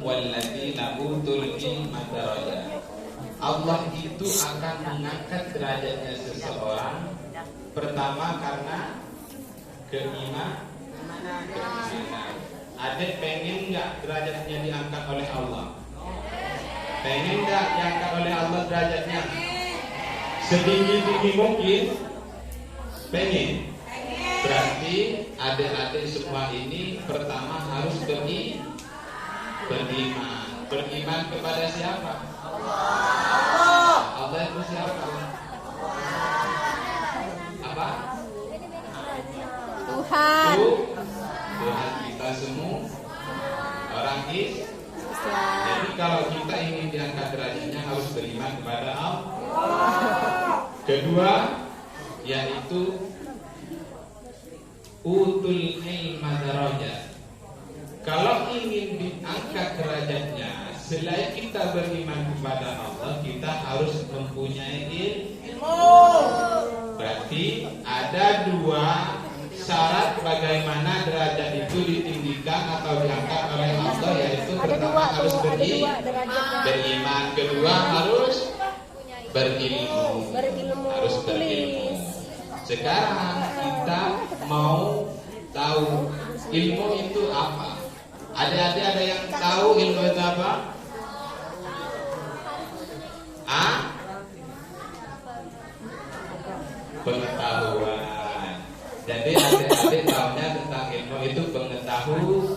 walladzina utul ilma darajat. Allah itu akan mengangkat derajatnya seseorang pertama karena keimanan. Adik pengen nggak derajatnya diangkat oleh Allah? Pengen nggak diangkat oleh Allah derajatnya setinggi-tinggi mungkin? Pengen. Berarti adik-adik semua ini pertama harus beriman. Beriman kepada siapa? Allah itu siapa? Apa? Tuhan. Tuhan kita semua orang Islam. Jadi kalau kita ingin diangkat derajatnya harus beriman kepada Allah. Kedua yaitu utul ilma darajat. Kalau ingin diangkat derajatnya, selain kita beriman kepada Allah, kita harus mempunyai ilmu. Berarti ada dua syarat bagaimana derajat itu ditinggikan atau diangkat oleh Allah, yaitu pertama harus beriman, kedua harus berilmu. Harus berilmu. Sekarang kita mau tahu ilmu itu apa? Adik-adik ada yang tahu ilmu itu apa? Pengetahuan. Jadi adik-adik tahunya tentang ilmu itu pengetahuan.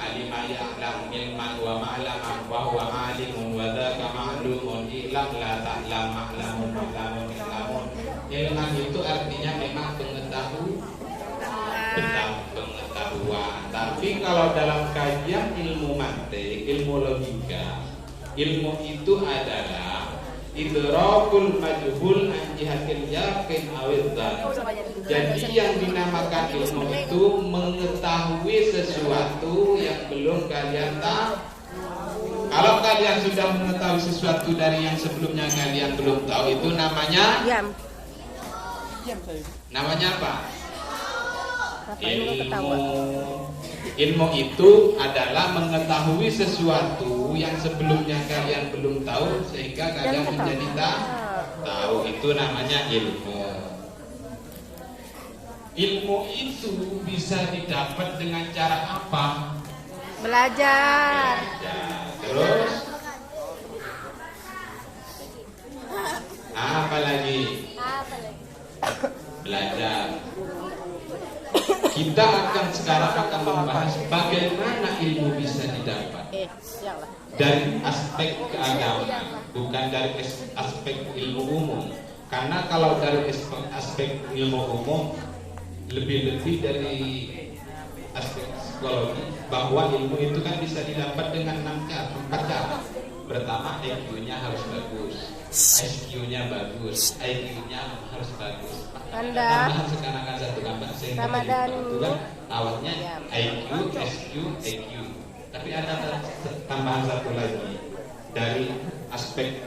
Alima ya'lam ilman wa ma'laman wa huwa alimun wa dzaka ma'lumun ilam la ta'lam ma'lamun ma'lamun ilamun. Ilman itu artinya memang pengetahuan. Tapi kalau dalam kajian ilmu mantik, ilmu logika, ilmu itu adalah idrakul majhul an jihatil yaqin awil dzan. Jadi yang dinamakan ilmu itu mengetahui sesuatu yang belum kalian tahu. Kalau kalian sudah mengetahui sesuatu dari yang sebelumnya kalian belum tahu, itu namanya apa? Ilmu itu adalah mengetahui sesuatu yang sebelumnya kalian belum tahu sehingga kalian menjadi tahu. Itu namanya ilmu. Ilmu itu bisa didapat dengan cara apa? Belajar. Terus apa lagi? Belajar. Kita sekarang akan membahas bagaimana ilmu bisa didapat dari aspek keagamaan, bukan dari aspek ilmu umum. Karena kalau dari aspek ilmu umum lebih dari aspek psikologi, bahwa ilmu itu kan bisa didapat dengan 4 cara. Pertama, IQ-nya harus bagus, SQ-nya bagus, IQ-nya harus bagus. Tambahan sekarang kan satu bahasa itu kan awalnya IQ, SQ, EQ. Tapi ada tambahan satu lagi dari aspek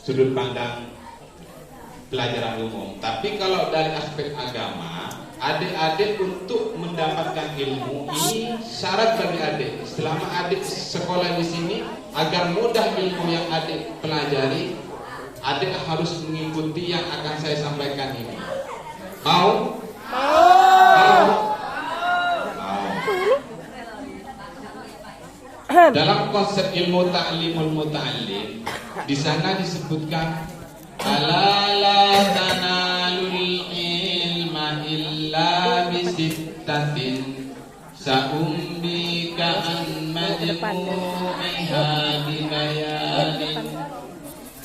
sudut pandang pelajaran umum. Tapi kalau dari aspek agama, adik-adik untuk mendapatkan ilmu ini syarat bagi adik. Selama adik sekolah di sini, agar mudah ilmu yang adik pelajari, adik harus mengikuti yang akan saya sampaikan ini. Mau? Dalam konsep ilmu ta'limul muta'allim, di sana disebutkan ala la tanalul ilma illa bisittatin sa'umbika an majmu'iha bibayanin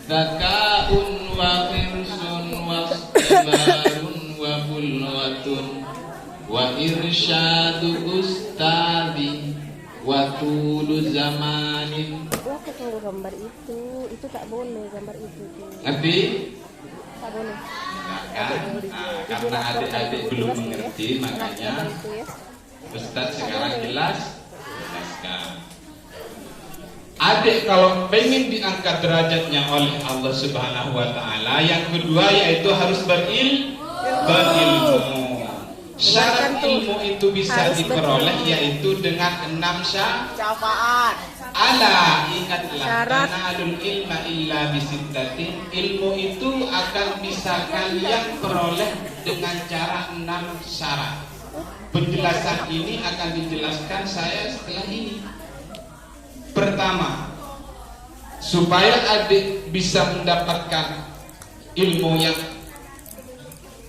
zaka'un wa khirsun wa istibarun wa bulwatun wa irsyadu ustadi wa tulu zamanin. Ketemu gambar itu tak boleh gambar itu. Ngerti? Tak boleh. Karena adik-adik belum mengerti, makanya Ustaz sekarang jelaskan. Adik kalau pengen diangkat derajatnya oleh Allah Subhanahu wa Ta'ala, yang kedua yaitu harus berilmu. Syarat ilmu itu bisa diperoleh yaitu dengan 6 syafaat. Ala, ingatlah, tanalul ilma illa bisittatin. Ilmu itu akan bisa kalian peroleh dengan cara 6 syarat. Penjelasan ini akan dijelaskan saya setelah ini. Pertama, supaya adik bisa mendapatkan ilmu yang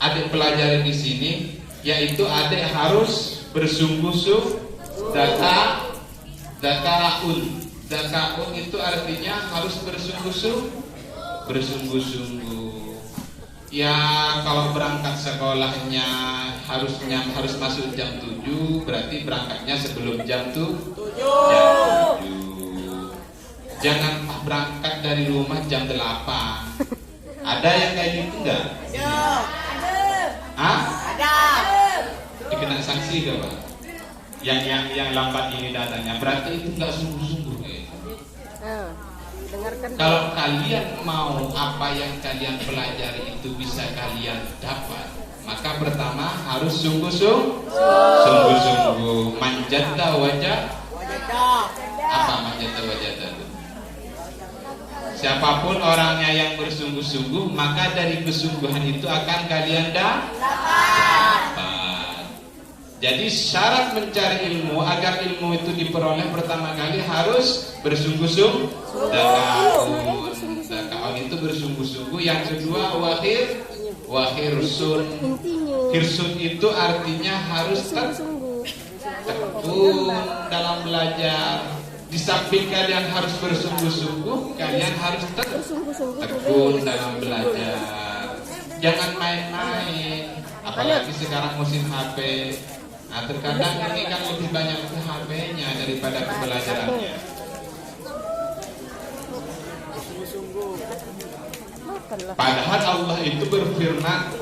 adik pelajari di sini, yaitu adik harus bersungguh-sungguh. Dakaun itu artinya harus bersungguh-sungguh. Ya, kalau berangkat sekolahnya harus masuk jam 7, berarti berangkatnya sebelum jam 7. Jangan berangkat dari rumah jam 8. Ada yang kayak gitu enggak? Ada. Dikena sanksi gak, Pak? Yang lambat ini datangnya, berarti itu enggak sungguh-sungguh. Kalau kalian mau apa yang kalian pelajari itu bisa kalian dapat, maka pertama harus sungguh-sungguh. Manjata wajah. Apa manjata wajah itu? Siapapun orangnya yang bersungguh-sungguh, maka dari kesungguhan itu akan kalian dapat. Jadi syarat mencari ilmu, agar ilmu itu diperoleh, pertama kali harus bersungguh-sungguh. Dakaun itu bersungguh-sungguh. Yang kedua wahirsun. Hirsun itu artinya harus tekun dalam belajar. Di samping kalian harus bersungguh-sungguh, kalian harus tekun dalam belajar. Jangan main-main, apalagi sekarang musim HP. Nah, terkadang ini kan lebih banyak ke HP-nya daripada ke pelajarannya. Padahal Allah itu berfirman,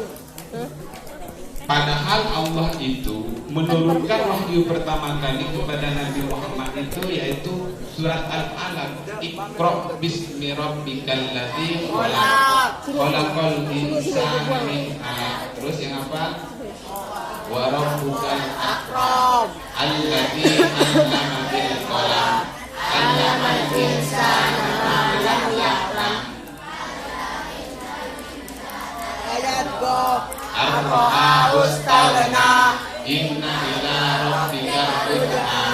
padahal Allah itu menurunkan wahyu pertama kali kepada Nabi Muhammad itu yaitu surat Al-Alaq. Iqra bismi rabbikal ladzi khalaq, khalaqal insana min 'alaq. Terus yang apa? Wa rabbukal akram alladzi 'allama bil qalam 'allamal insana ma lam ya'lam. Ayat Ar-Ra'a ustaghna inna ila rabbika ruj'a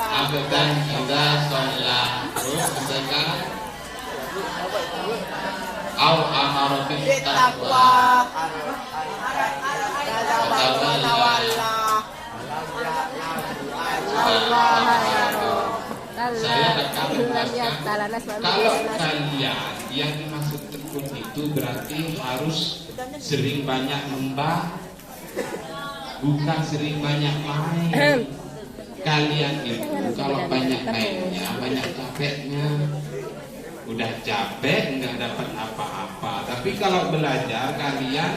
abadan idza shalla. Terus sekarang au amara bil taqwa saya akan menjelaskan. Kalau kalian yang dimaksud tekun itu berarti harus sering banyak membaca, bukan sering banyak main. Kalian itu kalau banyak mainnya, banyak capeknya, udah capek nggak dapat apa-apa. Tapi kalau belajar kalian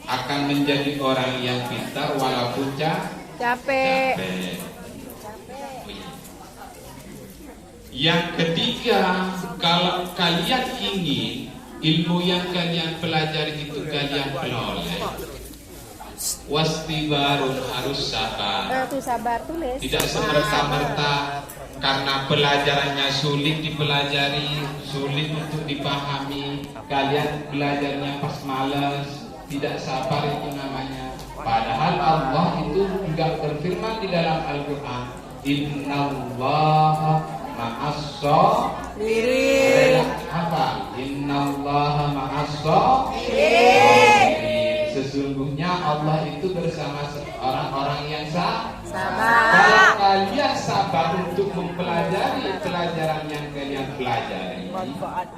akan menjadi orang yang pintar walaupun capek. Yang ketiga, kalau kalian ingin ilmu yang kalian pelajari itu kalian peroleh, wastibarun, harus sabar. Tidak semerta-merta karena pelajarannya sulit dipelajari, sulit untuk dipahami, kalian belajarnya pas malas, tidak sabar, itu namanya. Padahal Allah itu juga berfirman di dalam Al-Quran, Innallaha ma'as-sabirin. Apa? Innallaha ma'as-sabirin. Sesungguhnya Allah itu bersama orang-orang yang sabar. Kalau kalian sabar untuk mempelajari pelajaran yang kalian pelajari,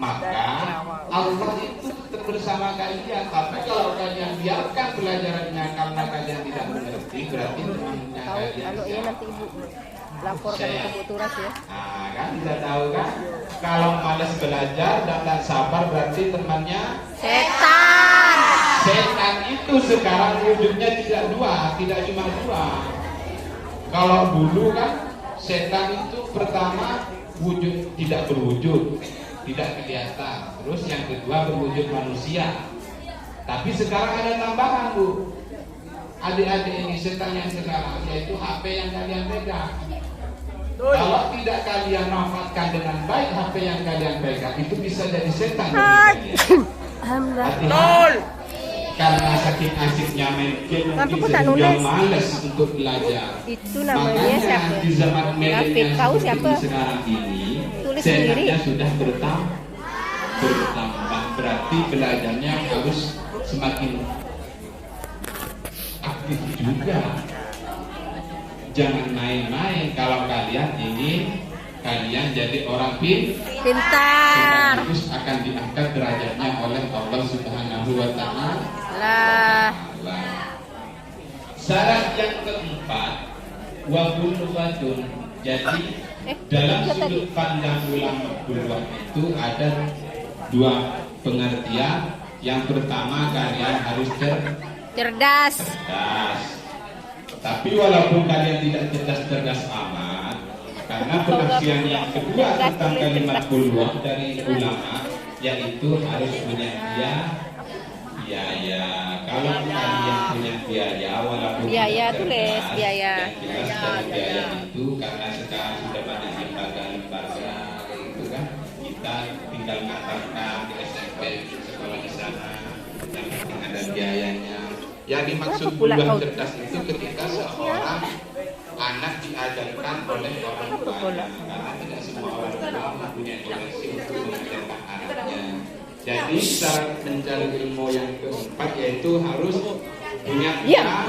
maka Allah itu tetap bersama kalian. Tapi kalau kalian biarkan pelajarannya karena kalian tidak mengerti, berarti temannya kalian siapa? Laporkan ke Bu Turas ya. Nah, kan sudah tahu kan? Kalau malas belajar dan tak sabar berarti temannya Setan. Setan itu sekarang wujudnya tidak cuma dua. Kalau dulu kan setan itu pertama wujud tidak berwujud, tidak kelihatan. Terus yang kedua berwujud manusia. Tapi sekarang ada tambahan, Bu. Adik-adik ini setan yang sekarang, yaitu HP yang kalian pegang. Kalau tidak kalian manfaatkan dengan baik HP yang kalian pegang, itu bisa jadi setan bagi kalian. Alhamdulillah. Karena saking asiknya main game, Tapi mungkin kok tak sehingga nulis? males untuk belajar. Itu namanya Makanya siapa? di zaman David, milenial tahu seperti siapa? sekarang ini, Tulis senanya sendiri. sudah bertambah. Berarti belajarnya harus semakin aktif juga. Jangan main-main kalau kalian ingin kalian jadi orang Pintar. sekaligus akan diangkat derajatnya oleh Allah Subhanahu wa Ta'ala. Lah. Syarat yang keempat, wa bulughatun. Jadi dalam sudut pandang ulama bulugh itu ada dua pengertian. Yang pertama, kalian harus Cerdas. cerdas. Tapi walaupun kalian tidak cerdas amat, karena pengertian yang kedua tentang kalimat bulugh dari ulama, yaitu harus punya biaya. Kalau kalian punya biaya, walaupun Biaya, tidak tulis cerdas, biaya. yang jelas dari biaya itu karena sekarang sudah banyak lembaga itu kan, kita tinggal mengatakan di SMP, di sekolah di sana, yang penting ada biayanya. Yang dimaksud Kenapa pula bulugh kau- cerdas itu ketika seorang anak diajarkan oleh orang tuanya, karena tidak semua orang tua mempunyai koneksi untuk mengajarkan anaknya. Jadi syarat mencari ilmu yang keempat yaitu harus punya Ya.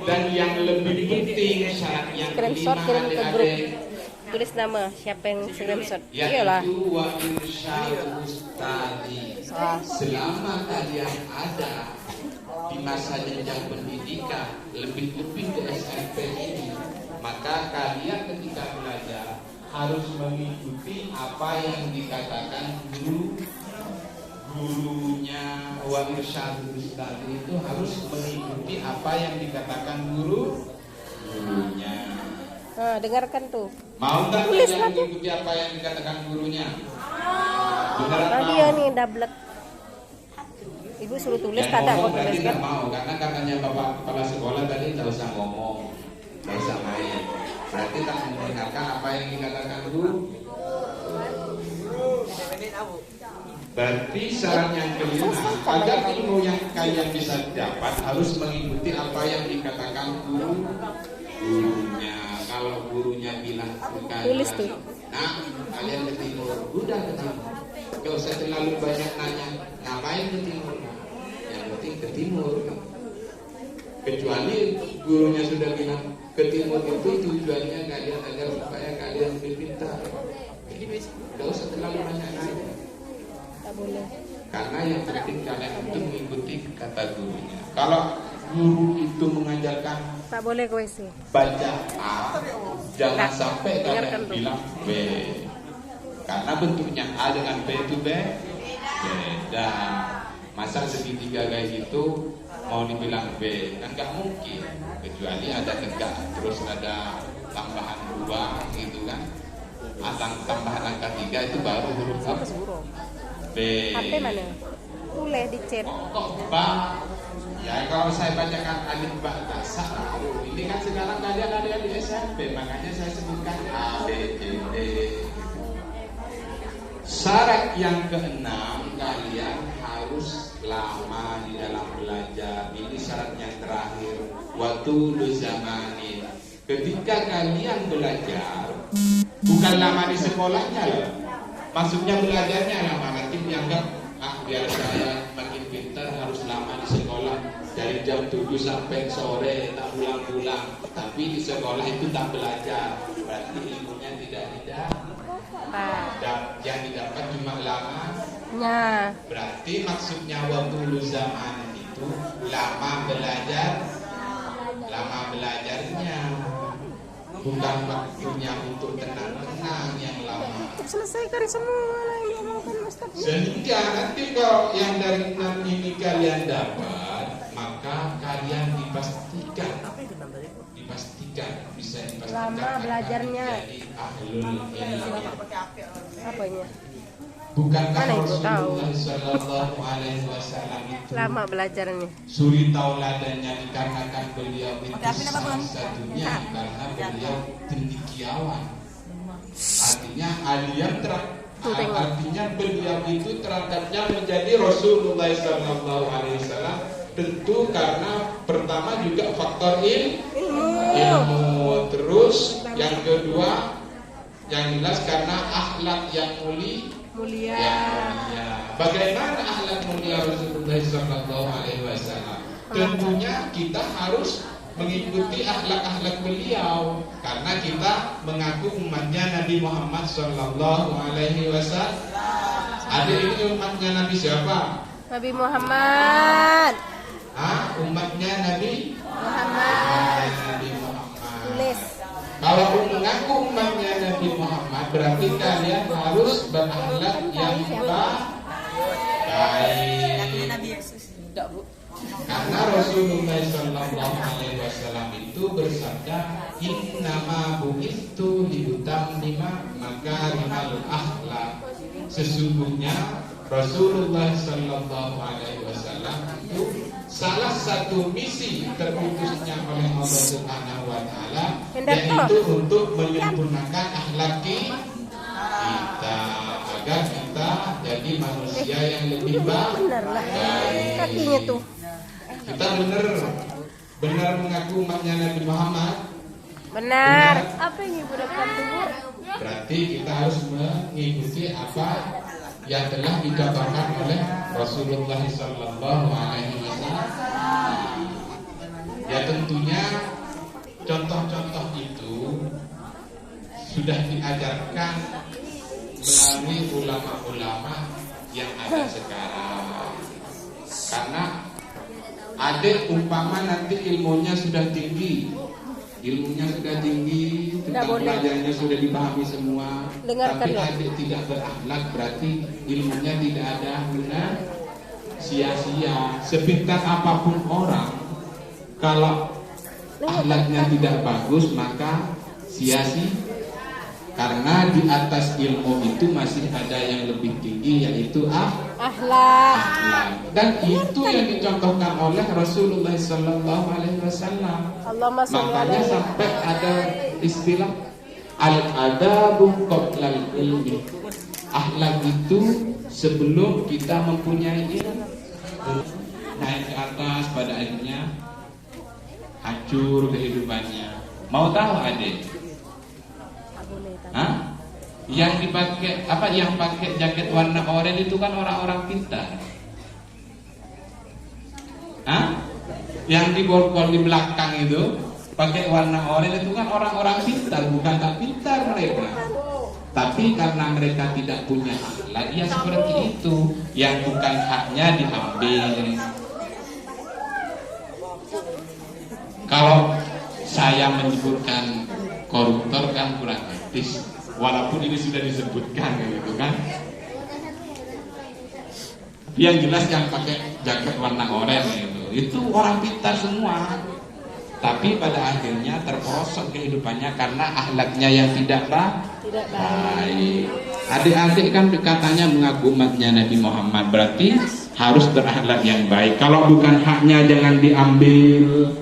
dan yang lebih penting syarat yang Screenshot kelima, kirim ke grup. adik-adik, Tulis nama siapa yang screenshot. Iyalah. yaitu wa irsyadul ustadi. Selama kalian ada di masa jenjang pendidikan, lebih-lebih di SMP ini, maka kalian ketika belajar harus mengikuti apa yang dikatakan gurunya. Wa irsyadul ustadi itu harus mengikuti apa yang dikatakan gurunya. Nah, dengarkan tuh. Mau nggak Tulis kalian lah tuh. mengikuti apa yang dikatakan gurunya? Beneran Nah, mau? dia nih dablet. Ibu suruh tulis, Yang tak ada ngomong kau berarti tulis nggak kan? mau, karena katanya bapak kepala sekolah tadi tak usah ngomong, tak usah main. Berarti tak mendengarkan apa yang dikatakan guru. Berarti syarat yang kelima, agar ilmu yang kalian bisa dapat harus mengikuti apa yang dikatakan gurunya. Kalau gurunya bilang Tulis tuh. nah kalian ke timur, udah ke timur. Gak usah terlalu banyak nanya, ngapain ke timur? Yang penting ke timur. Kecuali gurunya sudah bilang ke timur itu tujuannya kalian agar supaya kalian lebih pintar. Gak usah terlalu banyak nanya. Tak boleh. Karena yang penting kalian itu mengikuti kata gurunya. Kalau guru itu mengajarkan Tak boleh ke WC. baca A, jangan Nah, sampai dengarkan kalian tuh. bilang B. Karena bentuknya A dengan B itu beda. Masa segitiga kayak gitu mau dibilang B, kan nggak mungkin. Kecuali ada tegak, terus ada tambahan 2 gitu kan. Tambahan angka 3 itu baru huruf Siapa suruh? B. HP mana? Tulis di chat. Kok ba? Ya kalau saya bacakan alif ba tak salah. Ini kan sekarang kalian ada di SMP, makanya saya sebutkan A, B, C, D. Syarat yang keenam, kalian harus lama di dalam belajar. Ini syarat yang terakhir. Waktu zamanin. Ketika kalian belajar, bukan lama di sekolahnya loh. Maksudnya belajarnya lama, nanti dianggap biar saya makin pintar harus lama di sekolah dari jam 7 sampai sore tak pulang-pulang. Tapi di sekolah itu tak belajar, berarti ilmunya tidak yang didapat cuma lama. Nah, Berarti maksudnya waktu zaman itu lama belajarnya, bukan waktunya untuk tenang-tenang yang lama. selesaikan semua yang diomongkan Ustaz. Sehingga nanti kalau yang dari 6 ini kalian dapat, maka kalian dipastikan bisa dipastikan Lama belajarnya. jadi ahlul ilmi. Apanya? Bukankah Mana ibu tahu? Rasulullah Sallallahu Alaihi Wasallam itu Lama belajarnya. suri tauladannya dikarenakan beliau itu satu-satunya karena beliau cendekiawan. Artinya artinya beliau itu terangkatnya menjadi Rasulullah Sallallahu Alaihi Wasallam tentu karena pertama juga faktor ilmu, terus yang kedua yang jelas karena akhlak yang mulia. Bagaimana akhlak mulia Rasulullah Sallallahu Alaihi Wasallam? Tentunya kita harus mengikuti akhlak-akhlak beliau karena kita mengaku umatnya Nabi Muhammad Sallallahu Alaihi Wasallam. Ada ini umatnya Nabi siapa? Nabi Muhammad. Umatnya Nabi Muhammad. Nabi Muhammad. Tulis. Kalau mengaku umatnya Nabi Muhammad berarti kalian harus berakhlak yang baik. Karena Rasulullah Sallallahu Alaihi Wasallam itu bersabda, Innama bu'istu liyutammima makarimal akhlak. Sesungguhnya Rasulullah Sallallahu Alaihi Wasallam itu salah satu misi terutusnya oleh Allah Subhanahu Wa Taala yaitu untuk menyempurnakan akhlak kita agar kita jadi manusia yang lebih baik. Benar lah. Kakinya tuh. Kita benar mengaku umatnya Nabi Muhammad. Benar. Apa yang ibu dapat tuh? Berarti kita harus mengikuti apa yang telah dikabarkan oleh Rasulullah Sallallahu Alaihi Wasallam. Ya tentunya contoh-contoh itu sudah diajarkan melalui ulama-ulama yang ada sekarang. Karena ada umpama nanti ilmunya sudah tinggi, tentang pelajarannya sudah dipahami semua, tapi adik tidak berakhlak berarti ilmunya tidak ada guna, sia-sia. Sepintar apapun orang, kalau akhlaknya tidak bagus maka sia-sia. Karena di atas ilmu itu masih ada yang lebih tinggi yaitu akhlak. Dan itu yang dicontohkan oleh Rasulullah Sallallahu Alaihi Wasallam. Makanya sampai ada istilah al-adabu qoblal ilmi. Akhlak itu sebelum kita mempunyai ilmu. Naik ke atas pada akhirnya hancur kehidupannya. Mau tahu adik? Yang dipakai yang pakai jaket warna oranye itu kan orang-orang pintar. Yang diborgol di belakang itu pakai warna oranye itu kan orang-orang pintar, bukan tak pintar mereka. Tapi karena mereka tidak punya akhlak, ya seperti itu. Yang bukan haknya diambil. Kalau saya menyebutkan koruptor kan kurang etis, walaupun ini sudah disebutkan gitu kan. Yang jelas yang pakai jaket warna oranye itu orang pintar semua, tapi pada akhirnya terperosok kehidupannya karena akhlaknya yang tidak baik. Adik-adik kan katanya mengaku umatnya Nabi Muhammad, berarti harus berakhlak yang baik. Kalau bukan haknya jangan diambil.